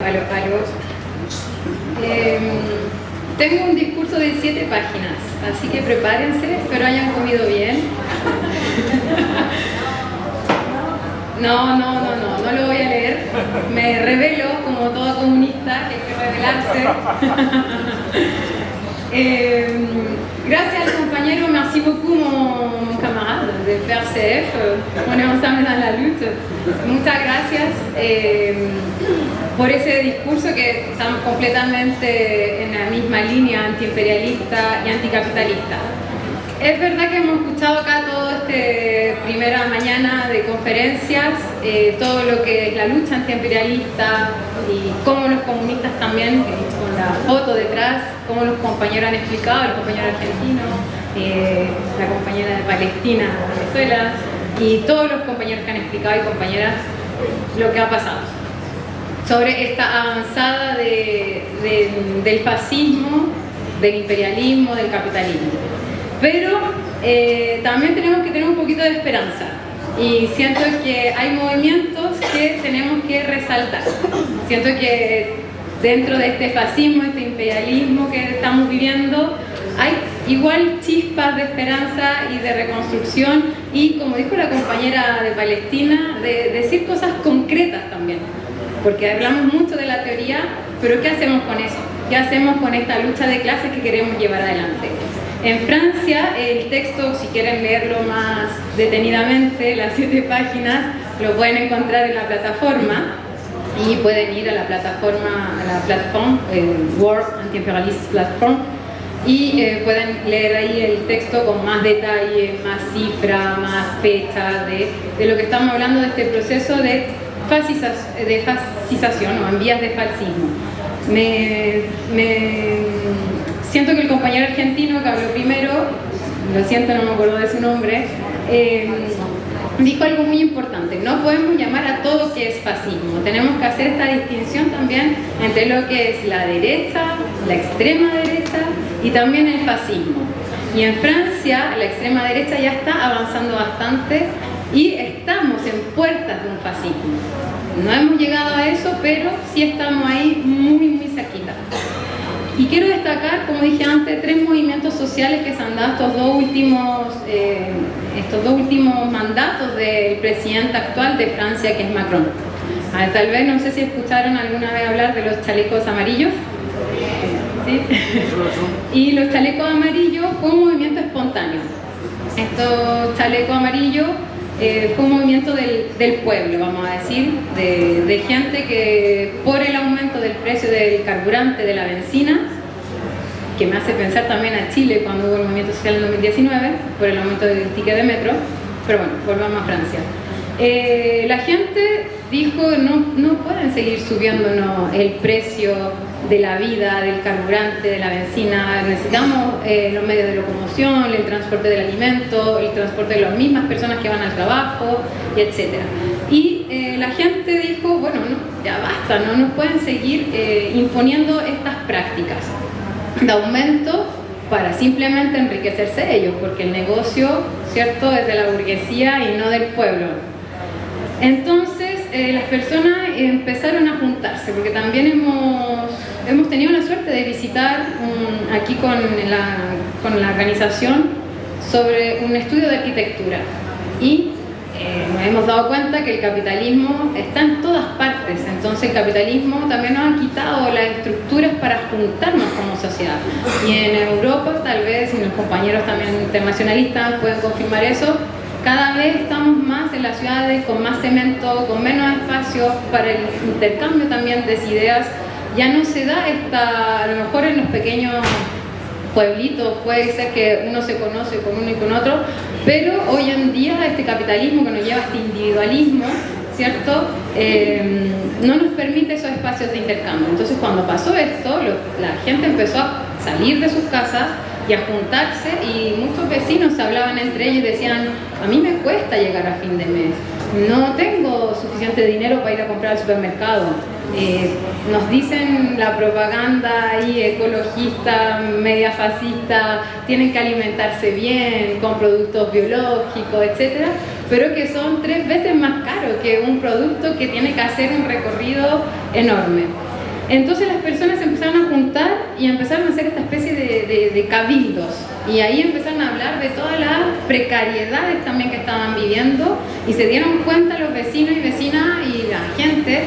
Aló. Tengo un discurso de 7 páginas, así que prepárense, espero hayan comido bien. No lo voy a leer. Me revelo como toda comunista, que hay que revelarse. Gracias al compañero, merci beaucoup mon camarade de PRCF, on est ensemble dans la lutte. Muchas gracias por ese discurso que estamos completamente en la misma línea antiimperialista y anticapitalista. Es verdad que hemos escuchado acá toda esta primera mañana de conferencias, todo lo que es la lucha antiimperialista y cómo los comunistas también, con la foto detrás, cómo los compañeros han explicado, el compañero argentino, la compañera de Palestina, Venezuela, y todos los compañeros que han explicado y compañeras lo que ha pasado sobre esta avanzada del fascismo, del imperialismo, del capitalismo. Pero también tenemos que tener un poquito de esperanza y siento que hay movimientos que tenemos que resaltar. Siento que dentro de este fascismo, este imperialismo que estamos viviendo, hay igual chispas de esperanza y de reconstrucción y, como dijo la compañera de Palestina, de decir cosas concretas también, porque hablamos mucho de la teoría, pero ¿qué hacemos con eso? ¿Qué hacemos con esta lucha de clases que queremos llevar adelante? En Francia, el texto, si quieren leerlo más detenidamente, las 7 páginas, lo pueden encontrar en la plataforma y pueden ir a la plataforma, World Anti-Imperialist Platform, y pueden leer ahí el texto con más detalle, más cifra, más fecha de lo que estamos hablando de este proceso de fascización o en vías de fascismo. Siento que el compañero argentino que habló primero, lo siento, no me acuerdo de su nombre, dijo algo muy importante: no podemos llamar a todo que es fascismo, tenemos que hacer esta distinción también entre lo que es la derecha, la extrema derecha y también el fascismo. Y en Francia la extrema derecha ya está avanzando bastante y estamos en puertas de un fascismo. No hemos llegado a eso, pero sí estamos ahí muy cerquita. Y quiero destacar, como dije antes, 3 movimientos sociales que se han dado estos dos últimos mandatos del presidente actual de Francia, que es Macron. Tal vez, no sé si escucharon alguna vez hablar de los chalecos amarillos. ¿Sí? Y los chalecos amarillos fue un movimiento espontáneo. Estos chalecos amarillos fue un movimiento del pueblo, vamos a decir, de gente que por el aumento del precio del carburante, de la benzina, que me hace pensar también a Chile cuando hubo el movimiento social en 2019, por el aumento del ticket de metro, pero bueno, volvamos a Francia. La gente dijo: no pueden seguir subiéndonos el precio de la vida, del carburante, de la benzina, necesitamos los medios de locomoción, el transporte del alimento, el transporte de las mismas personas que van al trabajo, etc. Y la gente dijo: bueno, no, ya basta, no nos pueden seguir imponiendo estas prácticas de aumento para simplemente enriquecerse ellos, porque el negocio, ¿cierto?, es de la burguesía y no del pueblo. Entonces las personas empezaron a juntarse, porque también hemos tenido la suerte de visitar aquí con la organización sobre un estudio de arquitectura y nos hemos dado cuenta que el capitalismo está en todas partes. Entonces el capitalismo también nos ha quitado las estructuras para juntarnos como sociedad, y en Europa, tal vez, y los compañeros también internacionalistas pueden confirmar eso, cada vez estamos más en las ciudades con más cemento, con menos espacio para el intercambio también de ideas. Ya no se da a lo mejor en los pequeños pueblitos puede ser que uno se conoce con uno y con otro, pero hoy en día este capitalismo que nos lleva a este individualismo, ¿cierto?, no nos permite esos espacios de intercambio. Entonces, cuando pasó esto, la gente empezó a salir de sus casas y a juntarse, y muchos vecinos se hablaban entre ellos y decían: a mí me cuesta llegar a fin de mes, no tengo suficiente dinero para ir a comprar al supermercado. Nos dicen la propaganda ahí ecologista, media fascista, tienen que alimentarse bien, con productos biológicos, etcétera, pero que son 3 veces más caros que un producto que tiene que hacer un recorrido enorme. Entonces las personas se empezaron a juntar y empezaron a hacer esta especie de cabildos, y ahí empezaron a hablar de todas las precariedades también que estaban viviendo, y se dieron cuenta los vecinos y vecinas y la gente,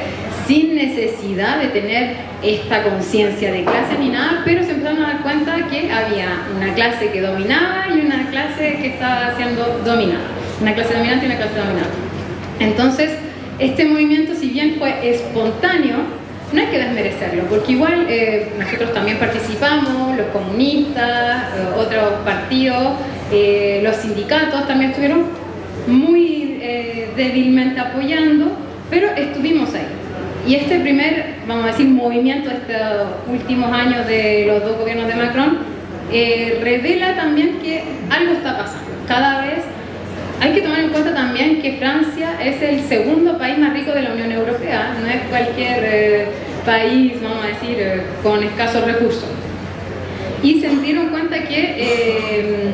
sin necesidad de tener esta conciencia de clase ni nada, pero se empezaron a dar cuenta que había una clase que dominaba y una clase que estaba siendo dominada, una clase dominante y una clase dominada. Entonces este movimiento, si bien fue espontáneo, no hay que desmerecerlo, porque igual nosotros también participamos, los comunistas, otros partidos, los sindicatos también estuvieron muy débilmente apoyando, pero estuvimos ahí. Y este primer, vamos a decir, movimiento de estos últimos años de los dos gobiernos de Macron revela también que algo está pasando. Cada vez hay que tomar en cuenta también que Francia es el segundo país más rico de la Unión Europea, no es cualquier país, vamos a decir, con escasos recursos. Y se dieron cuenta que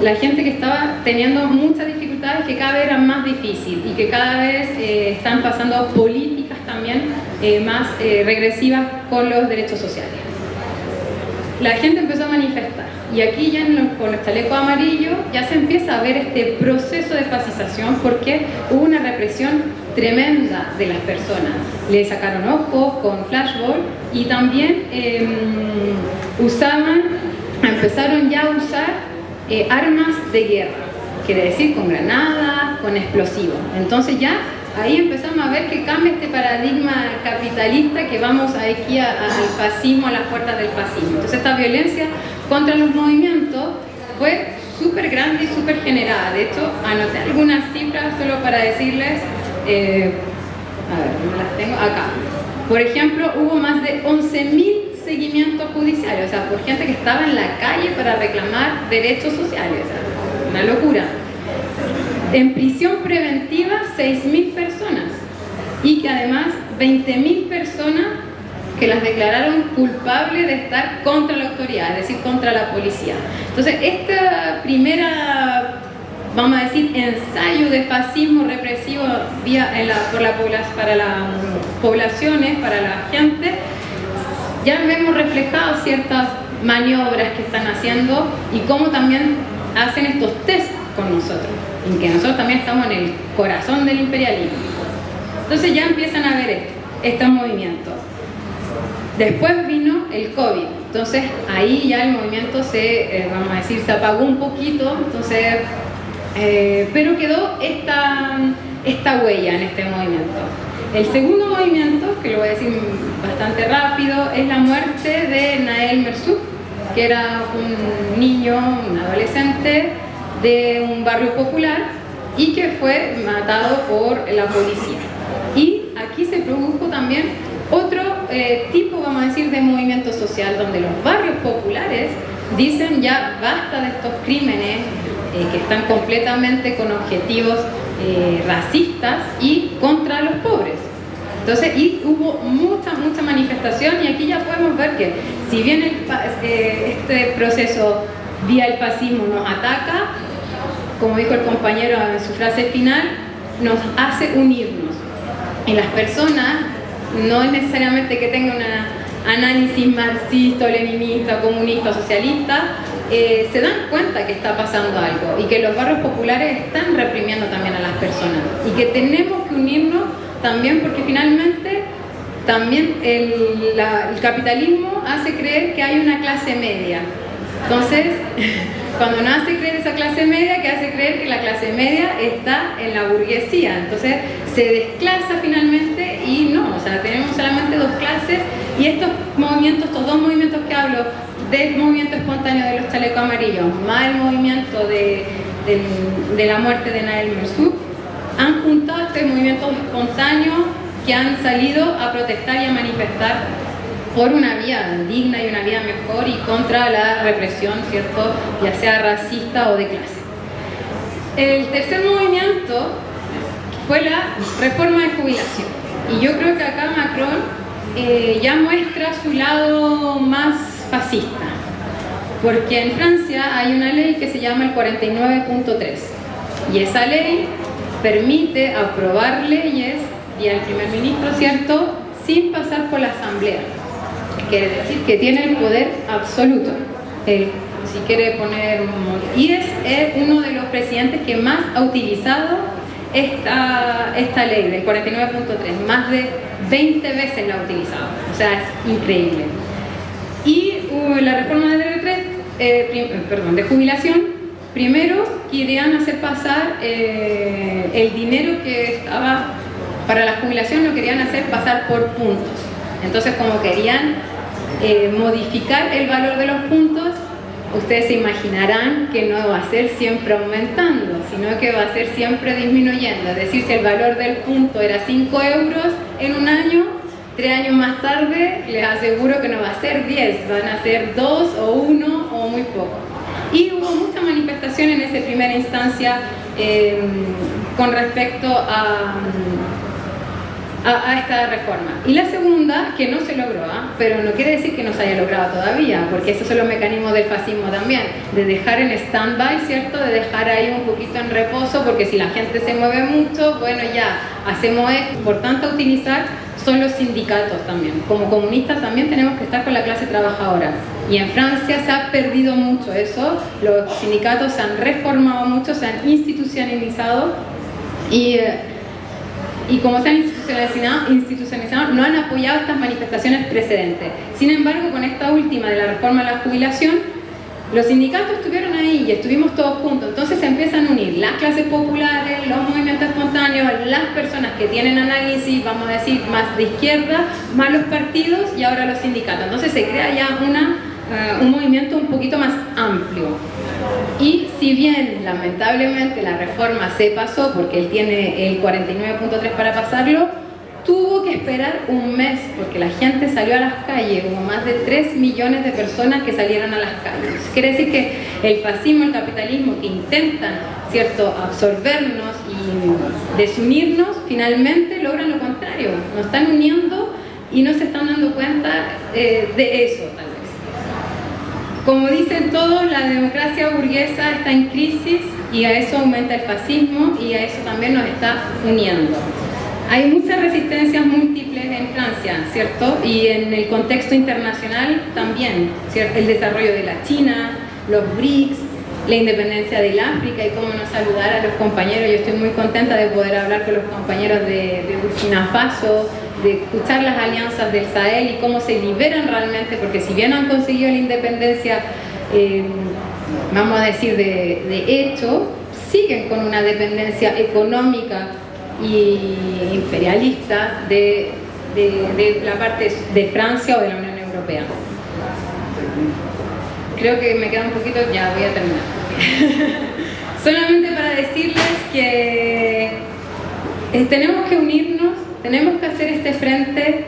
la gente que estaba teniendo muchas dificultades, que cada vez era más difícil y que cada vez están pasando políticas también más regresivas con los derechos sociales. La gente empezó a manifestar, y aquí ya con los chalecos amarillos ya se empieza a ver este proceso de fascización, porque hubo una represión tremenda de las personas. Le sacaron ojos con flashball, y también empezaron ya a usar armas de guerra, quiere decir con granadas, con explosivos. Entonces ya ahí empezamos a ver que cambia este paradigma capitalista, que vamos aquí al fascismo, a las puertas del fascismo. Entonces esta violencia contra los movimientos fue súper grande y súper generada. De hecho, anoté algunas cifras solo para decirles, a ver, me las tengo acá. Por ejemplo, hubo más de 11.000 seguimientos judiciales, o sea, por gente que estaba en la calle para reclamar derechos sociales, o sea, una locura. En prisión preventiva, 6.000 personas, y que además 20.000 personas que las declararon culpables de estar contra la autoridad, es decir, contra la policía. Entonces, esta primera, vamos a decir, ensayo de fascismo represivo para las poblaciones, para la gente, ya vemos reflejadas ciertas maniobras que están haciendo, y cómo también hacen estos test con nosotros, en que nosotros también estamos en el corazón del imperialismo. Entonces ya empiezan a ver estos movimientos. Después vino el COVID, entonces ahí ya el movimiento vamos a decir, se apagó un poquito, entonces, pero quedó esta huella en este movimiento. El segundo movimiento, que lo voy a decir bastante rápido, es la muerte de Nahel Merzoug, que era un niño, un adolescente de un barrio popular, y que fue matado por la policía. Y aquí se produjo también otro tipo, vamos a decir, de movimiento social, donde los barrios populares dicen ya basta de estos crímenes que están completamente con objetivos racistas y contra los pobres. Entonces, y hubo mucha manifestación, y aquí ya podemos ver que si bien este proceso vía el fascismo nos ataca, como dijo el compañero en su frase final, nos hace unirnos. Y las personas, no es necesariamente que tengan un análisis marxista, leninista, comunista, socialista, se dan cuenta que está pasando algo, y que los barrios populares están reprimiendo también a las personas, y que tenemos que unirnos también, porque finalmente también el capitalismo hace creer que hay una clase media. Entonces, cuando nos hace creer esa clase media, que hace creer que la clase media está en la burguesía, entonces se desclasa finalmente, y no, o sea, tenemos solamente dos clases. Y estos dos movimientos que hablo, del movimiento espontáneo de los chalecos amarillos, más el movimiento de la muerte de Nahel Merzoug, han juntado este movimiento espontáneo que han salido a protestar y a manifestar por una vía digna y una vía mejor, y contra la represión, ¿cierto?, ya sea racista o de clase. El tercer movimiento fue la reforma de jubilación, y yo creo que acá Macron ya muestra su lado más fascista, porque en Francia hay una ley que se llama el 49.3, y esa ley permite aprobar leyes vía el primer ministro, ¿cierto?, sin pasar por la asamblea. quiere decir que tiene el poder absoluto. Si quiere poner... Y es uno de los presidentes que más ha utilizado esta ley del 49.3, más de 20 veces la ha utilizado, o sea, es increíble. Y la reforma de jubilación, primero querían hacer pasar el dinero que estaba para la jubilación, lo querían hacer pasar por puntos. Entonces, como querían modificar el valor de los puntos, ustedes se imaginarán que no va a ser siempre aumentando, sino que va a ser siempre disminuyendo. Es decir, si el valor del punto era 5 euros en un año, 3 años más tarde les aseguro que no va a ser 10, van a ser 2 o 1 o muy poco. Y hubo mucha manifestación en esa primera instancia con respecto a esta reforma. Y la segunda, que no se logró, pero no quiere decir que no se haya logrado todavía, porque esos son los mecanismos del fascismo también, de dejar en stand-by, ¿cierto? De dejar ahí un poquito en reposo, porque si la gente se mueve mucho, bueno, ya hacemos esto. Por tanto, utilizar son los sindicatos también. Como comunistas también tenemos que estar con la clase trabajadora. Y en Francia se ha perdido mucho eso, los sindicatos se han reformado mucho, se han institucionalizado y como se han institucionalizado, no han apoyado estas manifestaciones precedentes. Sin embargo, con esta última de la reforma de la jubilación, los sindicatos estuvieron ahí y estuvimos todos juntos. Entonces se empiezan a unir las clases populares, los movimientos espontáneos, las personas que tienen análisis, vamos a decir, más de izquierda, más los partidos y ahora los sindicatos. Entonces se crea ya un movimiento un poquito más amplio. Y si bien lamentablemente la reforma se pasó porque él tiene el 49.3 para pasarlo, tuvo que esperar un mes porque la gente salió a las calles, hubo más de 3 millones de personas que salieron a las calles. Quiere decir que el fascismo, el capitalismo que intentan, ¿cierto?, absorbernos y desunirnos, finalmente logran lo contrario, nos están uniendo y no se están dando cuenta de eso tal vez. Como dicen todos, la democracia burguesa está en crisis y a eso aumenta el fascismo y a eso también nos está uniendo. Hay muchas resistencias múltiples en Francia, ¿cierto? Y en el contexto internacional también, ¿cierto? El desarrollo de la China, los BRICS, la independencia del África y cómo no saludar a los compañeros. Yo estoy muy contenta de poder hablar con los compañeros de Burkina Faso, de escuchar las alianzas del Sahel y cómo se liberan realmente, porque si bien han conseguido la independencia, vamos a decir, de hecho, siguen con una dependencia económica y imperialista de la parte de Francia o de la Unión Europea. Creo que me queda un poquito, ya voy a terminar. Solamente para decirles que tenemos que unirnos, tenemos que hacer este frente.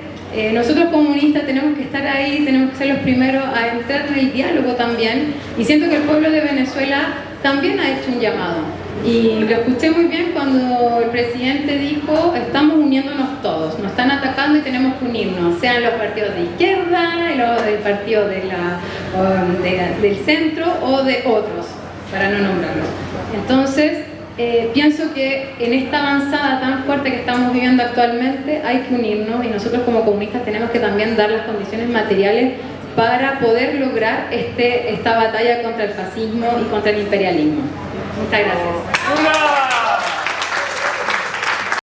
Nosotros comunistas tenemos que estar ahí, tenemos que ser los primeros a entrar en el diálogo también. Y siento que el pueblo de Venezuela también ha hecho un llamado. Y lo escuché muy bien cuando el presidente dijo: estamos uniéndonos todos, nos están atacando y tenemos que unirnos, sean los partidos de izquierda, los del partido del centro o de otros, para no nombrarlos. Entonces, pienso que en esta avanzada tan fuerte que estamos viviendo actualmente hay que unirnos y nosotros como comunistas tenemos que también dar las condiciones materiales para poder lograr esta batalla contra el fascismo y contra el imperialismo. Muchas gracias.